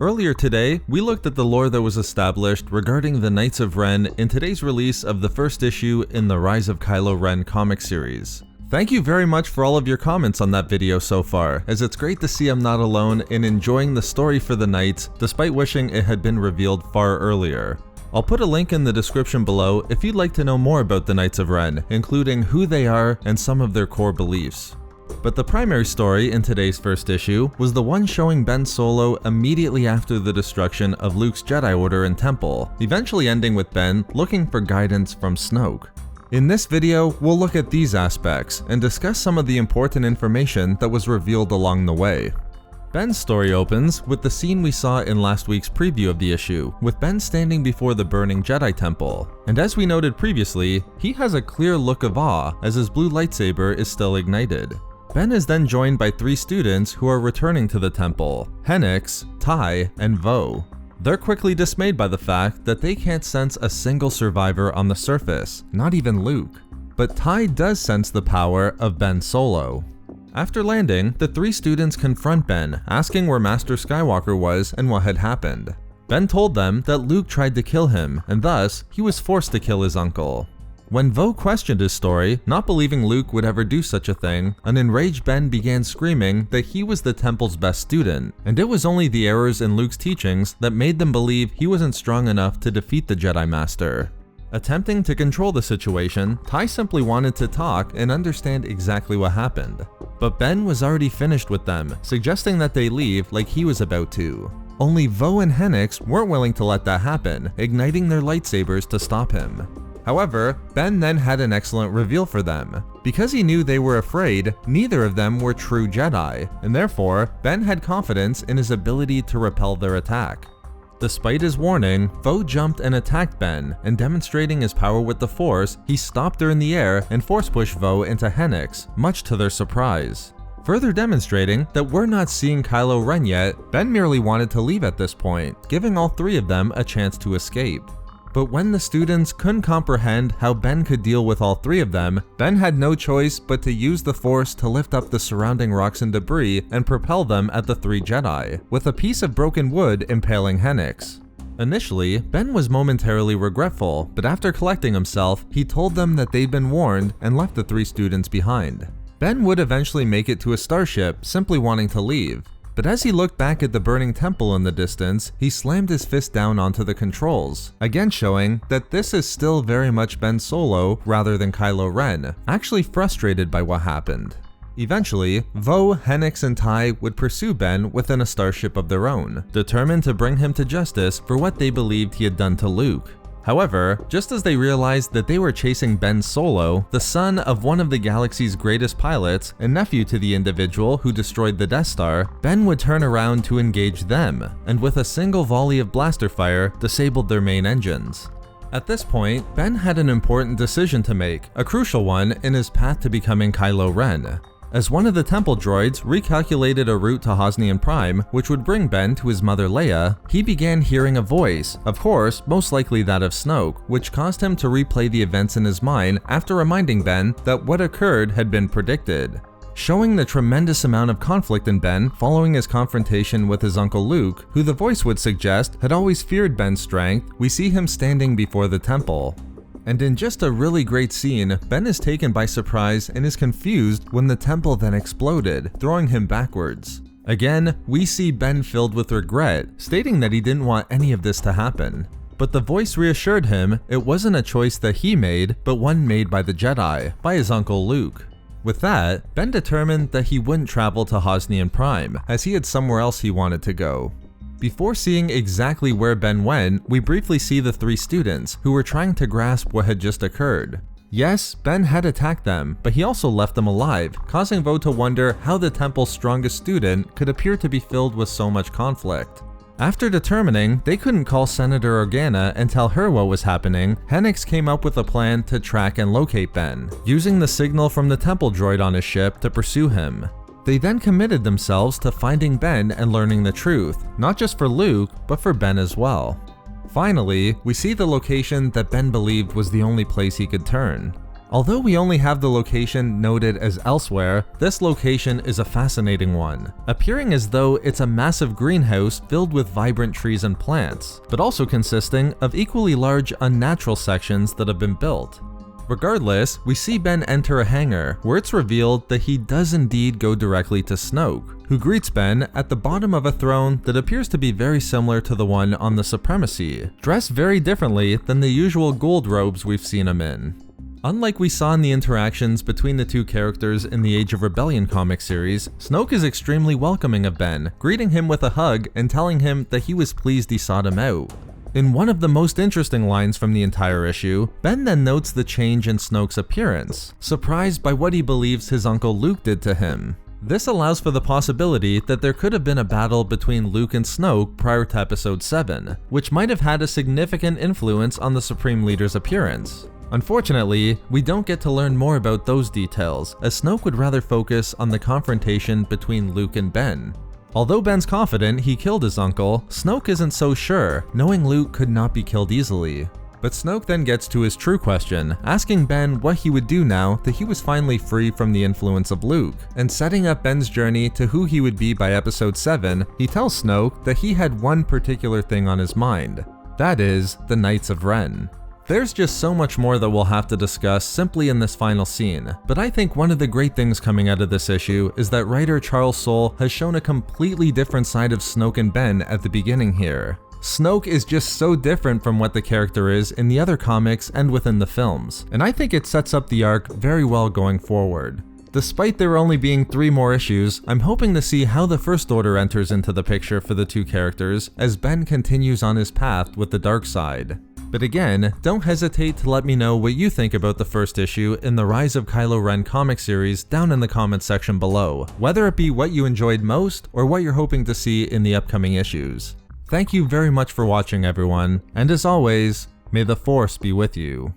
Earlier today, we looked at the lore that was established regarding the Knights of Ren in today's release of the first issue in the Rise of Kylo Ren comic series. Thank you very much for all of your comments on that video so far, as it's great to see I'm not alone in enjoying the story for the Knights, despite wishing it had been revealed far earlier. I'll put a link in the description below if you'd like to know more about the Knights of Ren, including who they are and some of their core beliefs. But the primary story in today's first issue was the one showing Ben Solo immediately after the destruction of Luke's Jedi Order and Temple, eventually ending with Ben looking for guidance from Snoke. In this video, we'll look at these aspects and discuss some of the important information that was revealed along the way. Ben's story opens with the scene we saw in last week's preview of the issue, with Ben standing before the burning Jedi Temple. And as we noted previously, he has a clear look of awe as his blue lightsaber is still ignited. Ben is then joined by 3 students who are returning to the temple: Hennix, Ty, and Vo. They're quickly dismayed by the fact that they can't sense a single survivor on the surface, not even Luke. But Ty does sense the power of Ben Solo. After landing, the 3 students confront Ben, asking where Master Skywalker was and what had happened. Ben told them that Luke tried to kill him, and thus, he was forced to kill his uncle. When Vo questioned his story, not believing Luke would ever do such a thing, an enraged Ben began screaming that he was the temple's best student, and it was only the errors in Luke's teachings that made them believe he wasn't strong enough to defeat the Jedi Master. Attempting to control the situation, Ty simply wanted to talk and understand exactly what happened. But Ben was already finished with them, suggesting that they leave like he was about to. Only Vo and Hennix weren't willing to let that happen, igniting their lightsabers to stop him. However, Ben then had an excellent reveal for them. Because he knew they were afraid, neither of them were true Jedi, and therefore, Ben had confidence in his ability to repel their attack. Despite his warning, Vo jumped and attacked Ben, and demonstrating his power with the Force, he stopped her in the air and force-pushed Vo into Hennix, much to their surprise. Further demonstrating that we're not seeing Kylo Ren yet, Ben merely wanted to leave at this point, giving all 3 of them a chance to escape. But when the students couldn't comprehend how Ben could deal with all 3 of them, Ben had no choice but to use the Force to lift up the surrounding rocks and debris and propel them at the 3 Jedi, with a piece of broken wood impaling Hennix. Initially, Ben was momentarily regretful, but after collecting himself, he told them that they'd been warned and left the 3 students behind. Ben would eventually make it to a starship, simply wanting to leave. But as he looked back at the burning temple in the distance, he slammed his fist down onto the controls, again showing that this is still very much Ben Solo rather than Kylo Ren, actually frustrated by what happened. Eventually, Vo, Hennix, and Ty would pursue Ben within a starship of their own, determined to bring him to justice for what they believed he had done to Luke. However, just as they realized that they were chasing Ben Solo, the son of one of the galaxy's greatest pilots and nephew to the individual who destroyed the Death Star, Ben would turn around to engage them, and with a single volley of blaster fire, disabled their main engines. At this point, Ben had an important decision to make, a crucial one in his path to becoming Kylo Ren. As one of the temple droids recalculated a route to Hosnian Prime, which would bring Ben to his mother Leia, he began hearing a voice, of course, most likely that of Snoke, which caused him to replay the events in his mind after reminding Ben that what occurred had been predicted. Showing the tremendous amount of conflict in Ben following his confrontation with his uncle Luke, who the voice would suggest had always feared Ben's strength, we see him standing before the temple. And in just a really great scene, Ben is taken by surprise and is confused when the temple then exploded, throwing him backwards. Again, we see Ben filled with regret, stating that he didn't want any of this to happen. But the voice reassured him it wasn't a choice that he made, but one made by the Jedi, by his uncle Luke. With that, Ben determined that he wouldn't travel to Hosnian Prime, as he had somewhere else he wanted to go. Before seeing exactly where Ben went, we briefly see the 3 students, who were trying to grasp what had just occurred. Yes, Ben had attacked them, but he also left them alive, causing Vo to wonder how the temple's strongest student could appear to be filled with so much conflict. After determining they couldn't call Senator Organa and tell her what was happening, Hennix came up with a plan to track and locate Ben, using the signal from the temple droid on his ship to pursue him. They then committed themselves to finding Ben and learning the truth, not just for Luke, but for Ben as well. Finally, we see the location that Ben believed was the only place he could turn. Although we only have the location noted as elsewhere, this location is a fascinating one, appearing as though it's a massive greenhouse filled with vibrant trees and plants, but also consisting of equally large unnatural sections that have been built. Regardless, we see Ben enter a hangar, where it's revealed that he does indeed go directly to Snoke, who greets Ben at the bottom of a throne that appears to be very similar to the one on the Supremacy, dressed very differently than the usual gold robes we've seen him in. Unlike we saw in the interactions between the two characters in the Age of Rebellion comic series, Snoke is extremely welcoming of Ben, greeting him with a hug and telling him that he was pleased he sought him out. In one of the most interesting lines from the entire issue, Ben then notes the change in Snoke's appearance, surprised by what he believes his uncle Luke did to him. This allows for the possibility that there could have been a battle between Luke and Snoke prior to Episode 7, which might have had a significant influence on the Supreme Leader's appearance. Unfortunately, we don't get to learn more about those details, as Snoke would rather focus on the confrontation between Luke and Ben. Although Ben's confident he killed his uncle, Snoke isn't so sure, knowing Luke could not be killed easily. But Snoke then gets to his true question, asking Ben what he would do now that he was finally free from the influence of Luke, and setting up Ben's journey to who he would be by Episode 7, he tells Snoke that he had one particular thing on his mind. That is, the Knights of Ren. There's just so much more that we'll have to discuss simply in this final scene, but I think one of the great things coming out of this issue is that writer Charles Soule has shown a completely different side of Snoke and Ben at the beginning here. Snoke is just so different from what the character is in the other comics and within the films, and I think it sets up the arc very well going forward. Despite there only being 3 more issues, I'm hoping to see how the First Order enters into the picture for the two characters as Ben continues on his path with the dark side. But again, don't hesitate to let me know what you think about the first issue in the Rise of Kylo Ren comic series down in the comments section below, whether it be what you enjoyed most or what you're hoping to see in the upcoming issues. Thank you very much for watching, everyone, and as always, may the Force be with you.